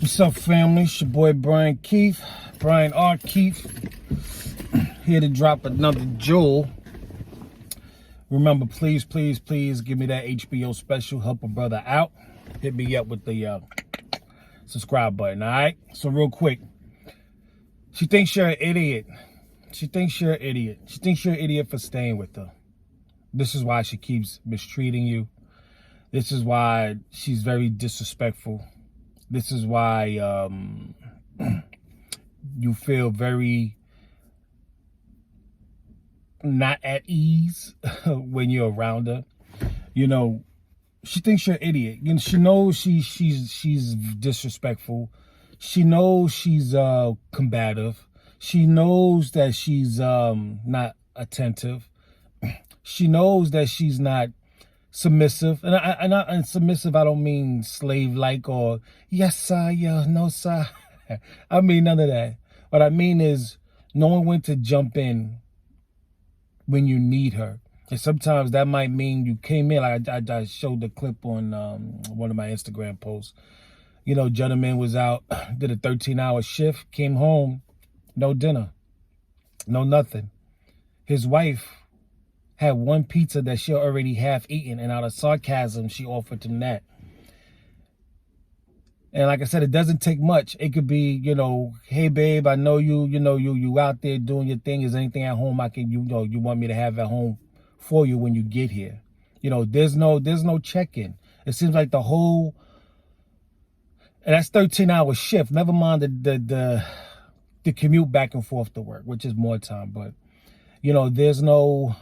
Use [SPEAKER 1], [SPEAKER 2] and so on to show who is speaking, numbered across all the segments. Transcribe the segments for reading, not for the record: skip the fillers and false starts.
[SPEAKER 1] What's up, family? It's your boy Brian Keith, Brian R. Keith, here to drop another jewel. Remember, please give me that HBO special. Help a brother out. Hit me up with the subscribe button, all right? So real quick, she thinks you're an idiot. She thinks you're an idiot. She thinks you're an idiot for staying with her. This is why she keeps mistreating you. This is why she's very disrespectful. This is why you feel very not at ease when you're around her. You know, she thinks you're an idiot. You know, she knows she's disrespectful. She knows she's combative. She knows that she's not attentive. She knows that she's not submissive. And submissive, I don't mean slave-like or yes, sir, yeah, no, sir. I mean none of that. What I mean is knowing when to jump in when you need her. And sometimes that might mean you came in. Like I showed the clip on one of my Instagram posts. You know, gentleman was out, did a 13-hour shift, came home, no dinner, no nothing. His wife had one pizza that she already half eaten, and out of sarcasm, she offered him that. And like I said, it doesn't take much. It could be, you know, hey babe, I know you out there doing your thing. Is there anything at home I can, you want me to have at home for you when you get here? You know, there's no check-in. It seems like the whole, and that's 13-hour shift. Never mind the commute back and forth to work, which is more time. But you know, there's no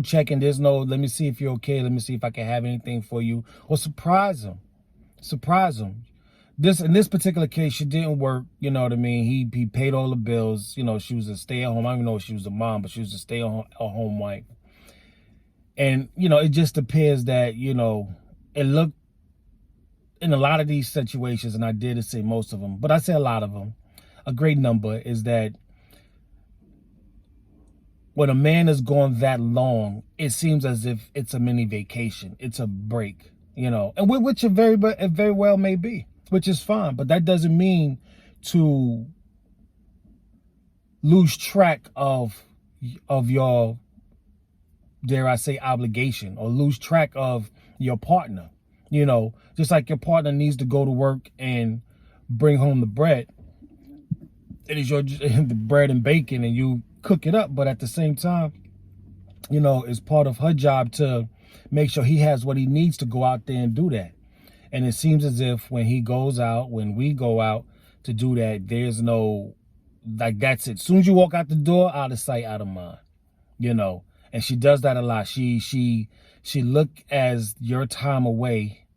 [SPEAKER 1] check-in. There's no, let me see if you're okay. Let me see if I can have anything for you. Or surprise him. Surprise him. In this particular case, she didn't work. You know what I mean? He paid all the bills. You know, she was a stay-at-home. I don't even know if she was a mom, but she was a stay-at-home wife. And, you know, it just appears that, you know, it looked, in a lot of these situations, and I did say most of them, but I say a lot of them, a great number is that when a man is gone that long, it seems as if it's a mini vacation. It's a break, you know, and which it very well may be, which is fine. But that doesn't mean to lose track of your, dare I say, obligation, or lose track of your partner. You know, just like your partner needs to go to work and bring home the bread. It is the bread and bacon, and you cook it up, but at the same time, you know, it's part of her job to make sure he has what he needs to go out there and do that. And it seems as if when he goes out, when we go out to do that, there's no, like, that's it. As soon as you walk out the door, out of sight, out of mind, you know. And she does that a lot. She look as your time away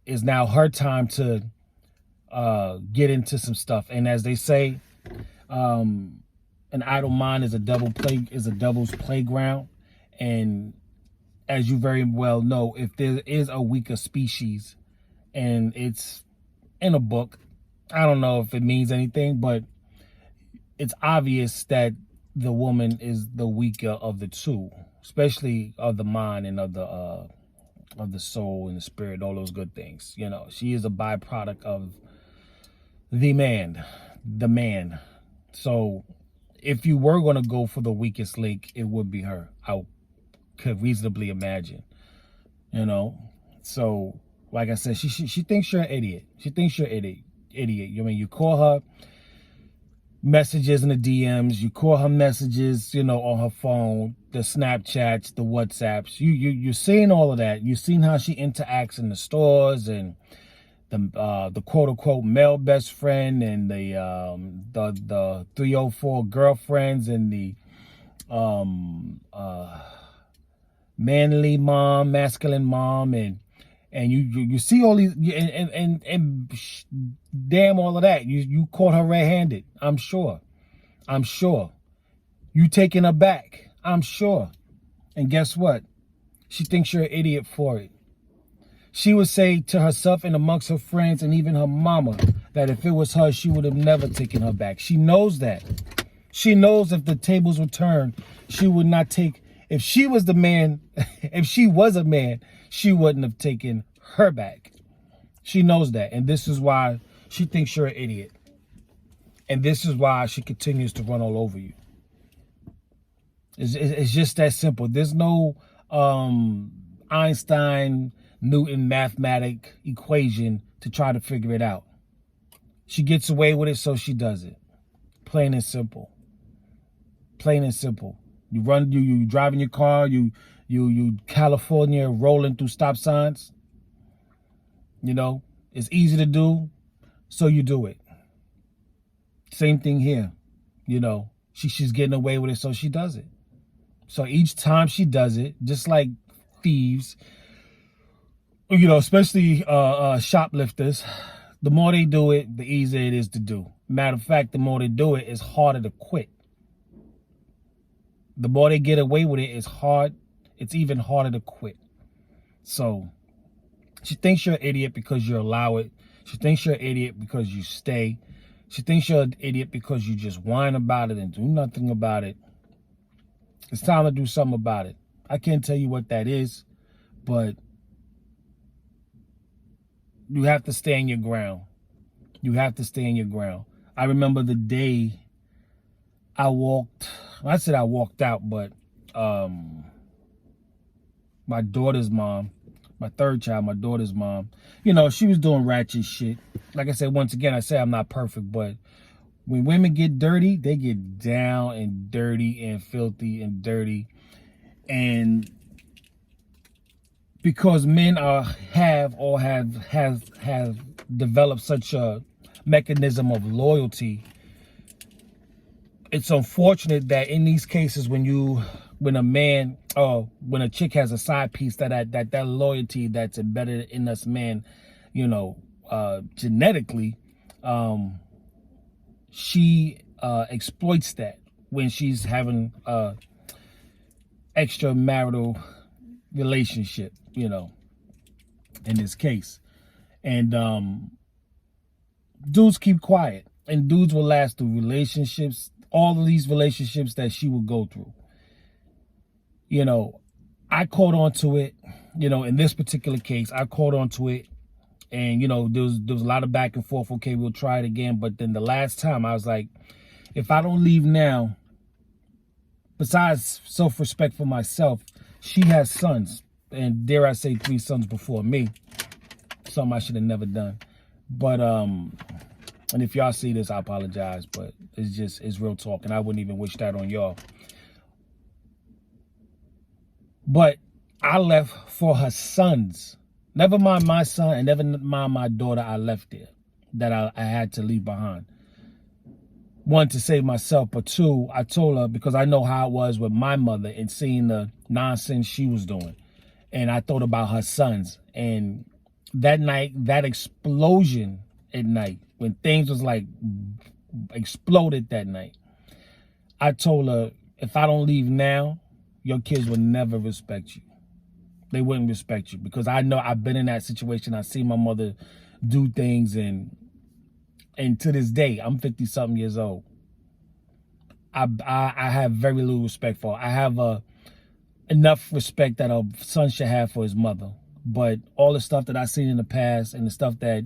[SPEAKER 1] is now her time to get into some stuff. And as they say, an idle mind is a devil's playground. And as you very well know, if there is a weaker species and it's in a book, I don't know if it means anything, but it's obvious that the woman is the weaker of the two, especially of the mind and of the soul and the spirit, all those good things. You know, she is a byproduct of the man. So if you were going to go for the weakest link, it would be her. I could reasonably imagine, you know. So, like I said, she thinks you're an idiot. She thinks you're an idiot. I mean, you call her messages in the DMs, you call her messages, you know, on her phone, the Snapchats, the WhatsApps. You're seeing all of that. You've seen how she interacts in the stores, and the quote unquote male best friend, and the 304 girlfriends, and the masculine mom, and you see all these, and damn all of that. You caught her red-handed. I'm sure. You taking her back. I'm sure. And guess what? She thinks you're an idiot for it. She would say to herself and amongst her friends and even her mama that if it was her, she would have never taken her back. She knows that. She knows if the tables were turned, she would not take, if she was the man, if she was a man, she wouldn't have taken her back. She knows that. And this is why she thinks you're an idiot. And this is why she continues to run all over you. It's just that simple. There's no Einstein, Newton mathematic equation to try to figure it out. She gets away with it, so she does it. Plain and simple. Plain and simple. You driving your car, you California rolling through stop signs. You know, it's easy to do, so you do it. Same thing here. You know, she's getting away with it, so she does it. So each time she does it, just like thieves, you know, especially shoplifters, the more they do it, the easier it is to do. Matter of fact, the more they do it, it's harder to quit. The more they get away with it, it's even harder to quit. So she thinks you're an idiot because you allow it. She thinks you're an idiot because you stay. She thinks you're an idiot because you just whine about it and do nothing about it. It's time to do something about it. I can't tell you what that is, but you have to stand your ground. You have to stand your ground. I remember the day I walked out, but my daughter's mom, my third child, my daughter's mom, you know, she was doing ratchet shit. Like I said, once again, I say I'm not perfect, but when women get dirty, they get down and dirty and filthy and dirty. And because men have developed such a mechanism of loyalty, it's unfortunate that in these cases when a chick has a side piece, that loyalty that's embedded in us men, you know, genetically, she exploits that when she's having extramarital relationship, you know, in this case. And dudes keep quiet, and dudes will last through relationships, all of these relationships that she will go through. You know, I caught on to it, you know, in this particular case, I caught on to it. And, you know, there was a lot of back and forth. Okay, we'll try it again. But then the last time I was like, if I don't leave now, besides self-respect for myself, she has sons. And dare I say 3 sons before me. Something I should have never done. But, and if y'all see this, I apologize. But it's real talk. And I wouldn't even wish that on y'all. But I left for her sons. Never mind my son and never mind my daughter. I left there that I had to leave behind. 1, to save myself, but 2, I told her because I know how it was with my mother and seeing the nonsense she was doing. And I thought about her sons. And that night, that explosion at night, when things was like exploded that night, I told her, if I don't leave now, your kids will never respect you. They wouldn't respect you because I know I've been in that situation. I see my mother do things, and to this day, I'm 50-something years old. I have very little respect for her. I have enough respect that a son should have for his mother. But all the stuff that I've seen in the past and the stuff that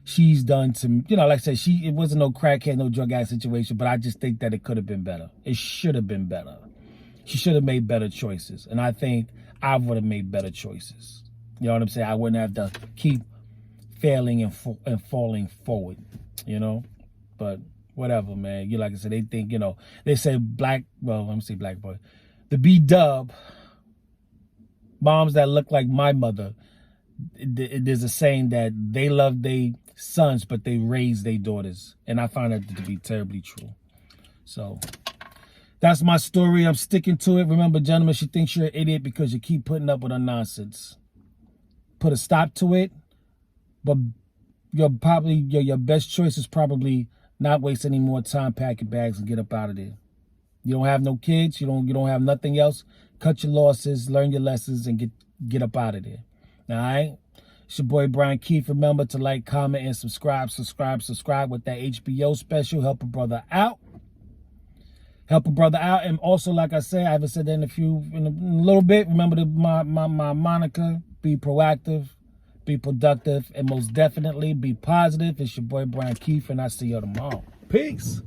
[SPEAKER 1] she's done to, you know, like I said, it wasn't no crackhead, no drug addict situation, but I just think that it could have been better. It should have been better. She should have made better choices. And I think I would have made better choices. You know what I'm saying? I wouldn't have to keep failing and falling forward, you know? But whatever, man. Like I said, they think, you know, they say let me say black boy. The B-dub, moms that look like my mother, there's a saying that they love their sons, but they raise their daughters. And I find that to be terribly true. So that's my story. I'm sticking to it. Remember, gentlemen, she thinks you're an idiot because you keep putting up with her nonsense. Put a stop to it. But your best choice is probably not waste any more time, pack your bags, and get up out of there. You don't have no kids. You don't have nothing else. Cut your losses, learn your lessons, and get up out of there. All right? It's your boy Brian Keith. Remember to like, comment, and subscribe with that HBO special. Help a brother out. Help a brother out. And also, like I said, I haven't said that in a little bit. Remember my moniker, be proactive, be productive, and most definitely be positive. It's your boy Brian Keefe, and I see you tomorrow. Peace.